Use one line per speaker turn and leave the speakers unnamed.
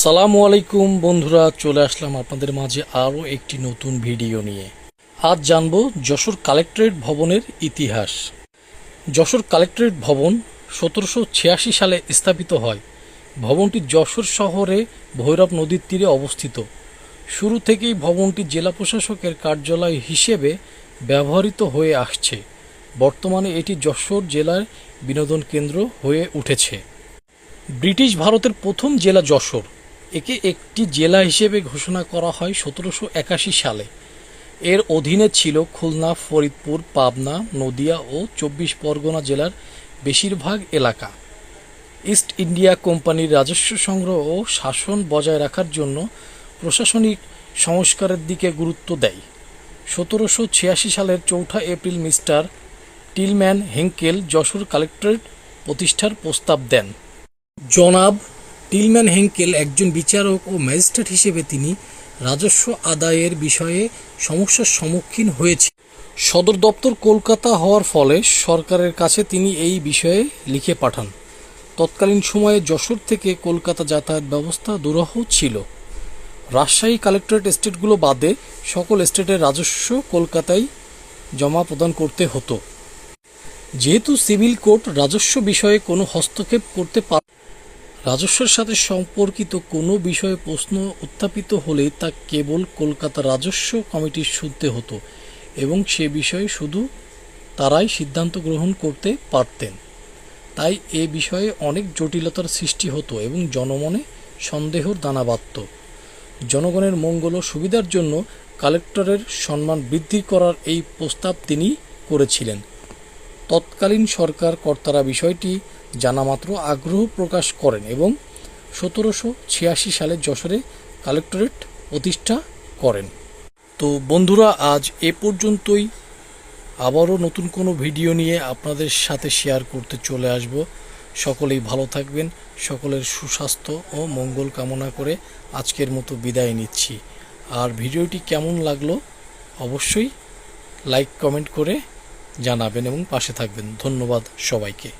আসসালামু আলাইকুম বন্ধুরা, চলে আসলাম আপনাদের মাঝে আরও একটি নতুন ভিডিও নিয়ে। আজ জানব যশোর কালেক্টরেট ভবনের ইতিহাস। যশোর কালেক্টরেট ভবন 1786 সালে স্থাপিত হয়। ভবনটি যশোর শহরে ভৈরব নদীর তীরে অবস্থিত। শুরু থেকেই ভবনটি জেলা প্রশাসকের কার্যালয় হিসেবে ব্যবহৃত হয়ে আসছে। বর্তমানে এটি যশোর জেলার বিনোদন কেন্দ্র হয়ে উঠেছে। ব্রিটিশ ভারতের প্রথম জেলা যশোর, একে একটি জেলা হিসেবে ঘোষণা করা হয় 1781 সালে। এর অধীনে ছিল খুলনা, ফরিদপুর, পাবনা, নদিয়া ও 24 পরগনা জেলার বেশিরভাগ এলাকা। ইস্ট ইন্ডিয়া কোম্পানির রাজস্ব সংগ্রহ ও শাসন বজায় রাখার জন্য প্রশাসনিক সংস্কারের দিকে গুরুত্ব দেয়। 1786 সালের 4 April Mister Tilman Henckell Jessore collectorate প্রতিষ্ঠার প্রস্তাব দেন। জনাব টিলম্যান হেঙ্কেল একজন বিচারক ও ম্যাজিস্ট্রেট হিসেবে তিনি রাজস্ব আদায়ের বিষয়ে সমস্যার সম্মুখীন হয়েছে। সদর দপ্তর কলকাতা হওয়ার ফলে সরকারের কাছে তিনি এই বিষয়ে লিখে পাঠান। তৎকালীন সময়ে যশোর থেকে কলকাতা যাতায়াত ব্যবস্থা দুরূহ ছিল। রাজশাহী কালেক্টরেট এস্টেটগুলো বাদে সকল এস্টেটের রাজস্ব কলকাতায় জমা প্রদান করতে হতো। যেহেতু সিভিল কোর্ট রাজস্ব বিষয়ে কোনো হস্তক্ষেপ করতে পারে, রাজস্বের সাথে সম্পর্কিত কোনো বিষয়ে প্রশ্ন উত্থাপিত হলে তা কেবল কলকাতা রাজস্ব কমিটির শুনতে হতো এবং সে বিষয়ে শুধু তারাই সিদ্ধান্ত গ্রহণ করতে পারতেন। তাই এ বিষয়ে অনেক জটিলতার সৃষ্টি হতো এবং জনমনে সন্দেহের দানা বাঁধত। জনগণের মঙ্গল ও সুবিধার জন্য কালেক্টরের সম্মান বৃদ্ধি করার এই প্রস্তাব তিনি করেছিলেন। তৎকালীন সরকার কর্তারা বিষয়টি জানামাত্র আগ্রহ প্রকাশ করেন এবং 1786 সালে যশোরে কালেক্টরেট প্রতিষ্ঠা করেন। তো বন্ধুরা, আজ এ পর্যন্তই। আবারও নতুন কোনো ভিডিও নিয়ে আপনাদের সাথে শেয়ার করতে চলে আসব। সকলেই ভালো থাকবেন। সকলের সুস্বাস্থ্য ও মঙ্গল কামনা করে আজকের মতো বিদায় নিচ্ছি। আর ভিডিওটি কেমন লাগলো অবশ্যই লাইক কমেন্ট করে জানাবেন এবং পাশে থাকবেন। ধন্যবাদ সবাইকে।